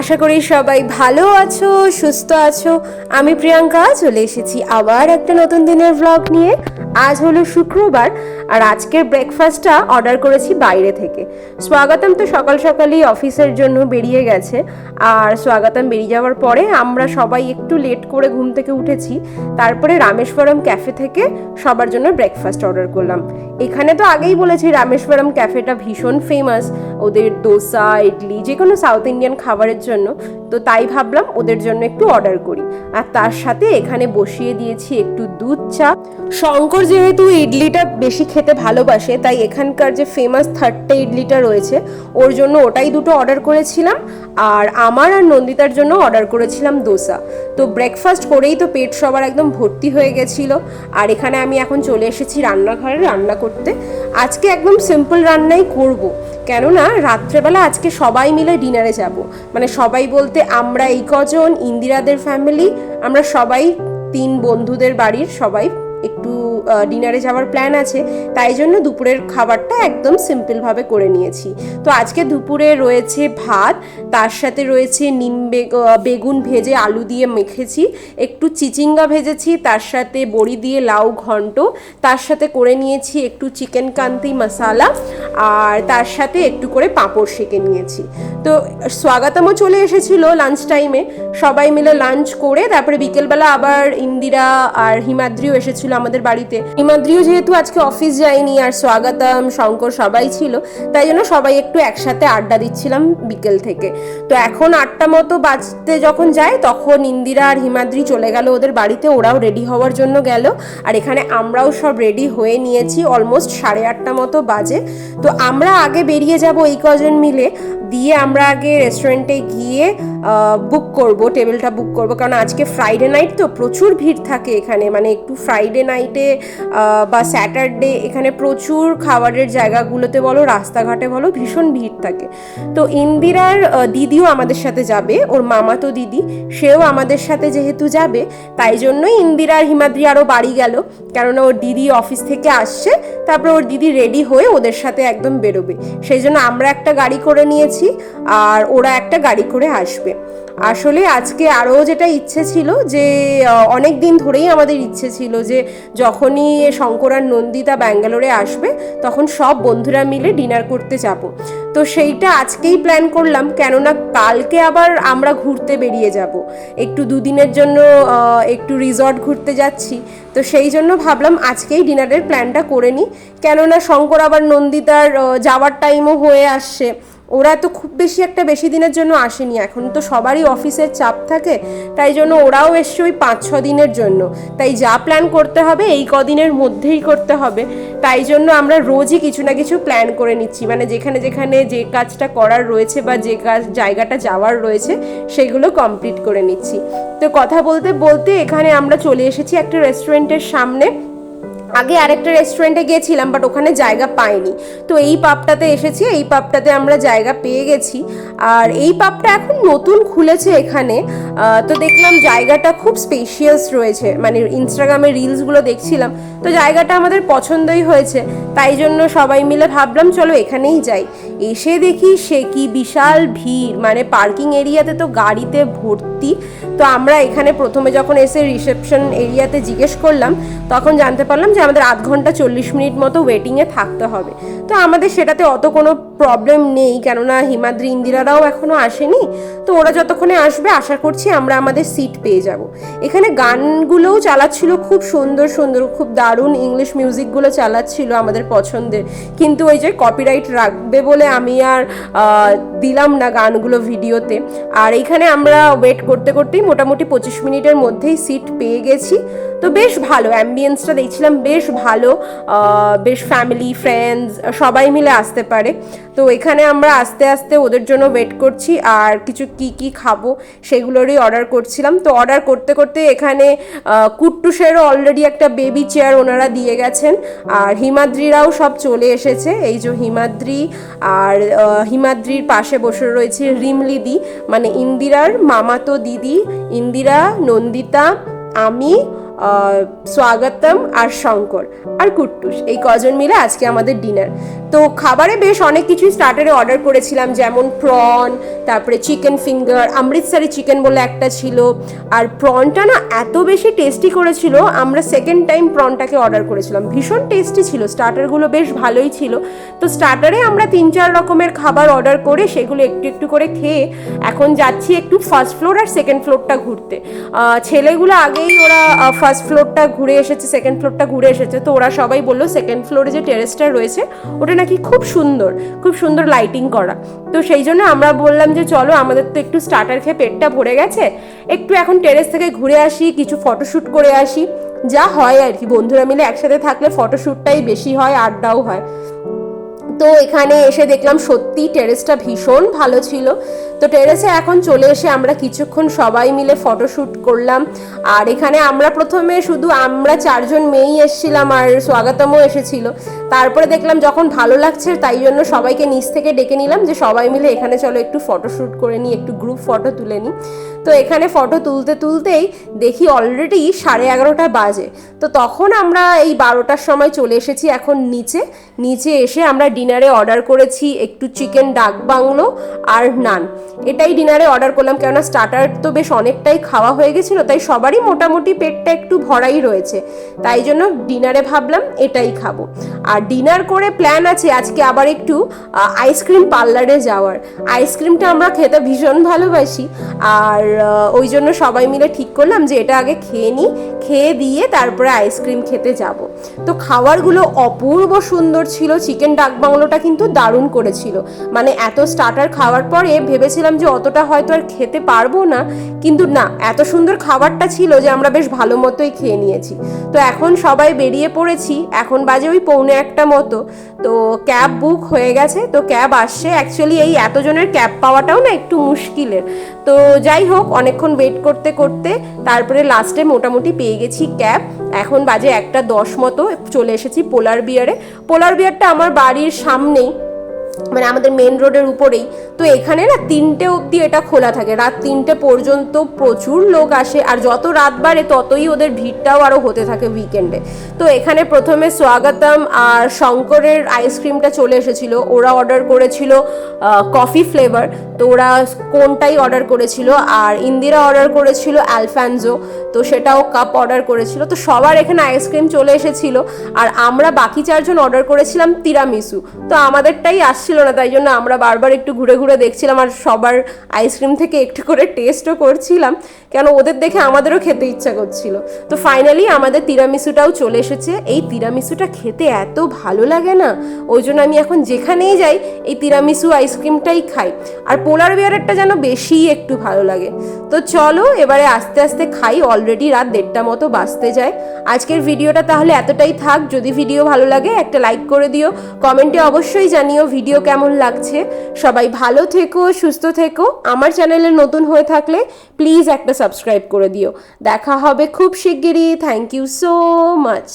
আশা করি সবাই ভালো আছো, সুস্থ আছো। আমি প্রিয়াঙ্কা চলে এসেছি আবার একটা নতুন দিনের ব্লগ নিয়ে। আজ হলো শুক্রবার আর আজকের ব্রেকফাস্টটা অর্ডার করেছি বাইরে থেকে। স্বাগতম তো সকাল সকালই অফিসের জন্য বেরিয়ে গেছে, আর স্বাগতম বেরিয়ে যাওয়ার পরে আমরা সবাই একটু লেট করে ঘুম থেকে উঠেছি। তারপরে রামেশ্বরম ক্যাফে থেকে সবার জন্য ব্রেকফাস্ট অর্ডার করলাম। এখানে তো আগেই বলেছি রামেশ্বরম ক্যাফেটা ভীষণ ফেমাস ওদের দোসা, ইডলি, যে কোনো সাউথ ইন্ডিয়ান খাবারের জন্য। তো তাই ভাবলাম ওদের জন্য একটু অর্ডার করি। আর তার সাথে এখানে বসিয়ে দিয়েছি একটু দুধ চা। শঙ্কর যেহেতু ইডলিটা বেশি খেতে ভালোবাসে, তাই এখানকার যে ফেমাস থার্ডটা ইডলিটা রয়েছে ওর জন্য ওটাই দুটো অর্ডার করেছিলাম। আর আমার আর নন্দিতার জন্য অর্ডার করেছিলাম দোসা। তো ব্রেকফাস্ট করেই তো পেট সবার একদম ভর্তি হয়ে গেছিলো। আর এখানে আমি এখন চলে এসেছি রান্নাঘরে রান্না করতে। আজকে একদম সিম্পল রান্নাই করব, কেননা রাত্রেবেলা আজকে সবাই মিলে ডিনারে যাব। মানে সবাই বলতে আমরা এই কজন, ইন্দিরাদের ফ্যামিলি, আমরা সবাই 3 বন্ধুদের বাড়ির সবাই একটু ডিনারে যাওয়ার প্ল্যান আছে। তাই জন্য দুপুরের খাবারটা একদম সিম্পলভাবে করে নিয়েছি। তো আজকে দুপুরে রয়েছে ভাত, তার সাথে রয়েছে বেগুন ভেজে আলু দিয়ে মেখেছি, একটু চিচিঙ্গা ভেজেছি, তার সাথে বড়ি দিয়ে লাউ ঘন্ট, তার সাথে করে নিয়েছি একটু চিকেন কান্তি মশালা, আর তার সাথে একটু করে পাঁপড় সেঁকে নিয়েছি। তো স্বাগতমও চলে এসেছিল লাঞ্চ টাইমে, সবাই মিলে লাঞ্চ করে তারপরে বিকেলবেলা আবার ইন্দিরা আর হিমাদ্রিও এসেছিল আমাদের বাড়িতে। হিমাদ্রিও যেহেতু আজকে অফিস যায়নি আর স্বাগতম, শঙ্কর সবাই ছিল, তাই জন্য সবাই একটু একসাথে আড্ডা দিচ্ছিলাম বিকেল থেকে। তো এখন 8টা মতো বাজতে যখন যায় তখন ইন্দিরা আর হিমাদ্রি চলে গেল ওদের বাড়িতে, ওরাও রেডি হওয়ার জন্য গেল। আর এখানে আমরাও সব রেডি হয়ে নিয়েছি, অলমোস্ট 8:30 মতো বাজে। তো আমরা আগে বেরিয়ে যাব এই কজন মিলে, দিয়ে আমরা আগে রেস্টুরেন্টে গিয়ে বুক করব, টেবিলটা বুক করব, কারণ আজকে ফ্রাইডে নাইট তো প্রচুর ভিড় থাকে এখানে। মানে একটু ফ্রাইডে নাইটে বা স্যাটারডে এখানে প্রচুর খাবারের জায়গাগুলোতে বলো, রাস্তাঘাটে বলো, ভীষণ ভিড় থাকে। তো ইন্দিরার দিদিও আমাদের সাথে যাবে, ওর মামাতো দিদি, সেও আমাদের সাথে যেহেতু যাবে, তাই জন্যই ইন্দিরা আর হিমাদ্রি আরও বাড়ি গেল, কেননা ওর দিদি অফিস থেকে আসছে, তারপরে ওর দিদি রেডি হয়ে ওদের সাথে একদম বেরোবে। সেই জন্য আমরা একটা গাড়ি করে নিয়েছি আর ওরা একটা গাড়ি করে আসবে। আসলে আজকে আরও যেটা ইচ্ছে ছিল, যে অনেক দিন ধরেই আমাদের ইচ্ছে ছিল যে যখনই শঙ্কর আর নন্দিতা ব্যাঙ্গালোরে আসবে তখন সব বন্ধুরা মিলে ডিনার করতে যাব। তো সেইটা আজকেই প্ল্যান করলাম, কেননা কালকে আবার আমরা ঘুরতে বেরিয়ে যাব, একটু 2 দিনের জন্য একটু রিসর্ট ঘুরতে যাচ্ছি। তো সেই জন্য ভাবলাম আজকেই ডিনারের প্ল্যানটা করে নিই, কেননা শঙ্কর আবার নন্দিতার যাওয়ার টাইমও হয়ে আসছে। ওরা তো খুব বেশি দিনের জন্য আসেনি, এখন তো সবারই অফিসের চাপ থাকে, তাই জন্য ওরাও এসছে ওই 5-6 দিনের জন্য। তাই যা প্ল্যান করতে হবে এই কদিনের মধ্যেই করতে হবে। তাই জন্য আমরা রোজই কিছু না কিছু প্ল্যান করে নিচ্ছি, মানে যেখানে যেখানে যে কাজটা করার রয়েছে বা যে জায়গাটা যাওয়ার রয়েছে সেগুলো কমপ্লিট করে নিচ্ছি। তো কথা বলতে বলতে এখানে আমরা চলে এসেছি একটা রেস্টুরেন্টের সামনে। আগে আরেকটা রেস্টুরেন্টে গিয়েছিলাম, বাট ওখানে জায়গা পাইনি। তো এই পাবটাতে এসেছি, এই পাবটাতে আমরা জায়গা পেয়ে গেছি। আর এই পাবটা এখন নতুন খুলেছে এখানে। তো দেখলাম জায়গাটা খুব স্পেশিয়াস রয়েছে, মানে ইনস্টাগ্রামে রিলসগুলো দেখছিলাম, তো জায়গাটা আমাদের পছন্দই হয়েছে। তাই জন্য সবাই মিলে ভাবলাম চলো এখানেই যাই। এসে দেখি সে কি বিশাল ভিড়, মানে পার্কিং এরিয়াতে তো গাড়িতে ভর্তি। তো আমরা এখানে প্রথমে যখন এসে রিসেপশন এরিয়াতে জিজ্ঞেস করলাম, তখন জানতে পারলাম যে আমাদের 1/2 ঘন্টা 40 মিনিট মতো ওয়েটিংয়ে থাকতে হবে। তো আমাদের সেটাতে অত কোনো প্রবলেম নেই, কেননা হিমাদ্রি ইন্দিরারাও এখনও আসেনি। তো ওরা যতক্ষণে আসবে আশা করছি আমরা আমাদের সিট পেয়ে যাব। এখানে গানগুলোও চালাচ্ছিল খুব সুন্দর সুন্দর, খুব দারুণ ইংলিশ মিউজিকগুলো চালাচ্ছিল আমাদের পছন্দের, কিন্তু ওই যে কপিরাইট রাখবে বলে আমি আর দিলাম না গানগুলো ভিডিওতে। আর এইখানে আমরা ওয়েট করতে করতেই মোটামুটি 25 মিনিটের মধ্যেই সিট পেয়ে গেছি। তো বেশ ভালো অ্যাম্বিয়েন্সটা দেখছিলাম, বেশ ভালো, বেশ ফ্যামিলি ফ্রেন্ডস সবাই মিলে আসতে পারে। তো এখানে আমরা আস্তে আস্তে ওদের জন্য ওয়েট করছি, আর কিছু কি খাবো সেগুলোরই অর্ডার করছিলাম। তো অর্ডার করতে করতে এখানে কুট্টুসেরও অলরেডি একটা বেবি চেয়ার ওনারা দিয়ে গেছেন, আর হিমাদ্রিরাও সব চলে এসেছে। এই যে হিমাদ্রি, আর হিমাদ্রির পাশে বসে রয়েছে রিমলিদি, মানে ইন্দিরার মামাতো দিদি। ইন্দিরা, নন্দিতা, আমি, স্বাগতম আর শঙ্কর আর কুট্টুস, এই কজন মিলে আজকে আমাদের ডিনার। তো খাবারে বেশ অনেক কিছুই স্টার্টারে অর্ডার করেছিলাম, যেমন প্রন, তারপরে চিকেন ফিঙ্গার, অমৃতসরি চিকেন বলে একটা ছিল। আর প্রনটা না এত বেশি টেস্টি করেছিল, আমরা সেকেন্ড টাইম প্রনটাকে অর্ডার করেছিলাম। ভীষণ টেস্টি ছিল, স্টার্টারগুলো বেশ ভালোই ছিল। তো স্টার্টারে আমরা 3-4 রকমের খাবার অর্ডার করে সেগুলো একটু একটু করে খেয়ে এখন যাচ্ছি একটু ফার্স্ট ফ্লোর আর সেকেন্ড ফ্লোরটা ঘুরতে। ছেলেগুলো আগেই ওরা ফার্স্ট ফ্লোরটা ঘুরে এসেছে, সেকেন্ড ফ্লোরটা ঘুরে এসেছে। তো ওরা সবাই বললো সেকেন্ড ফ্লোরে যে টেরেসটা রয়েছে ওটা নাকি খুব সুন্দর, খুব সুন্দর লাইটিং করা। তো সেই জন্য আমরা বললাম যে চলো, আমাদের তো একটু স্টার্টার খেয়ে পেটটা ভরে গেছে, একটু এখন টেরেস থেকে ঘুরে আসি, কিছু ফটোশ্যুট করে আসি। যা হয় আর কি, বন্ধুরা মিলে একসাথে থাকলে ফটোশ্যুটটাই বেশি হয়, আড্ডাও হয়। তো এখানে এসে দেখলাম সত্যি টেরেসটা ভীষণ ভালো ছিল। তো টেরেসে এখন চলে এসে আমরা কিছুক্ষণ সবাই মিলে ফটোশ্যুট করলাম। আর এখানে আমরা প্রথমে শুধু আমরা 4 জন মেয়েই এসেছিলাম আর স্বাগতমও এসেছিল। তারপরে দেখলাম যখন ভালো লাগছে তাই জন্য সবাইকে নিচ থেকে ডেকে নিলাম যে সবাই মিলে এখানে চলো একটু ফটোশ্যুট করে নিই, একটু গ্রুপ ফটো তুলে নিই। তো এখানে ফটো তুলতে তুলতেই দেখি অলরেডি 11:30 বাজে। তো তখন আমরা এই 12টার সময় চলে এসেছি এখন নিচে এসে আমরা ডিনারে অর্ডার করেছি একটু চিকেন ডাক বাংলো আর নান। এটাই ডিনারে অর্ডার করলাম, কেননা স্টার্টার তো বেশ অনেকটাই খাওয়া হয়ে গেছিলো, তাই সবারই মোটামুটি পেটটা একটু ভরাই রয়েছে, তাই জন্য ডিনারে ভাবলাম এটাই খাবো। আর ডিনার করে প্ল্যান আছে আজকে আবার একটু আইসক্রিম পার্লারে যাওয়ার। আইসক্রিমটা আমরা খেতে ভীষণ ভালোবাসি, আর ওই জন্য সবাই মিলে ঠিক করলাম যে এটা আগে খেয়ে নিই, খেয়ে দিয়ে তারপরে আইসক্রিম খেতে যাব। তো খাবারগুলো অপূর্ব সুন্দর ছিল। চিকেন ডাক বাংলোটা কিন্তু দারুণ করেছিল, মানে এত স্টার্টার খাওয়ার পরে ভেবেছিলাম যে অতটা হয়তো আর খেতে পারবো না, কিন্তু না, এত সুন্দর খাবারটা ছিল যে আমরা বেশ ভালো মতোই খেয়ে নিয়েছি। তো এখন সবাই বেরিয়ে পড়েছি, এখন বাজে ওই 1:45 মতো। তো ক্যাব বুক হয়ে গেছে, তো ক্যাব আসছে। অ্যাকচুয়ালি এই এতজনের ক্যাব পাওয়াটাও না একটু মুশকিলের। তো যাই হোক, অনেকক্ষণ ওয়েট করতে করতে তারপরে লাস্টে মোটামুটি পেয়ে গেছি ক্যাব। এখন বাজে 1:10 মতো, চলে এসেছি পোলার বিয়ারে। পোলার বিয়ারটা আমার বাড়ির সামনেই, মানে আমাদের মেন রোডের উপরেই। তো এখানে না 3টে অবধি এটা খোলা থাকে, রাত 3টে পর্যন্ত প্রচুর লোক আসে, আর যত রাত বাড়ে ততই ওদের ভিড়টাও আরও হতে থাকে উইকেন্ডে। তো এখানে প্রথমে স্বাগতম আর শঙ্করের আইসক্রিমটা চলে এসেছিলো। ওরা অর্ডার করেছিল কফি ফ্লেভার, তো ওরা কোনটাই অর্ডার করেছিল। আর ইন্দিরা অর্ডার করেছিল অ্যালফানজো, তো সেটাও কাপ অর্ডার করেছিল। তো সবার এখানে আইসক্রিম চলে এসেছিল, আর আমরা বাকি 4 জন অর্ডার করেছিলাম তিরামিসু। তো আমাদেরটাই আসছিল না, তাই জন্য আমরা বারবার একটু ঘুরে ঘুরে দেখছিলাম আর সবার আইসক্রিম থেকে একটু করে টেস্টও করছিলাম, কেন ওদের দেখে আমাদেরও খেতে ইচ্ছা করছিল। তো ফাইনালি আমাদের তিরামিসুটাও চলে এসেছে। এই তিরামিসুটা খেতে এত ভালো লাগে না, ওই জন্য আমি এখন যেখানেই যাই এই তিরামিসু আইসক্রিমটাই খাই। আর পোলার বিয়ারেরটা যেন বেশি একটু ভালো লাগে। তো চলো এবারে আস্তে আস্তে খাই, অলরেডি রাত 1:30 মতো বাজতে যায়। আজকের ভিডিওটা তাহলে এতটাই থাক। যদি ভিডিও ভালো লাগে একটা লাইক করে দিও, কমেন্টে অবশ্যই জানিও ভিডিও কেমন লাগছে। সবাই ভালো থেকো, সুস্থ থেকো। আমার চ্যানেলে নতুন হয়ে থাকলে প্লিজ একটা সাবস্ক্রাইব করে দিও। দেখা হবে খুব শিগগিরই। Thank you so much.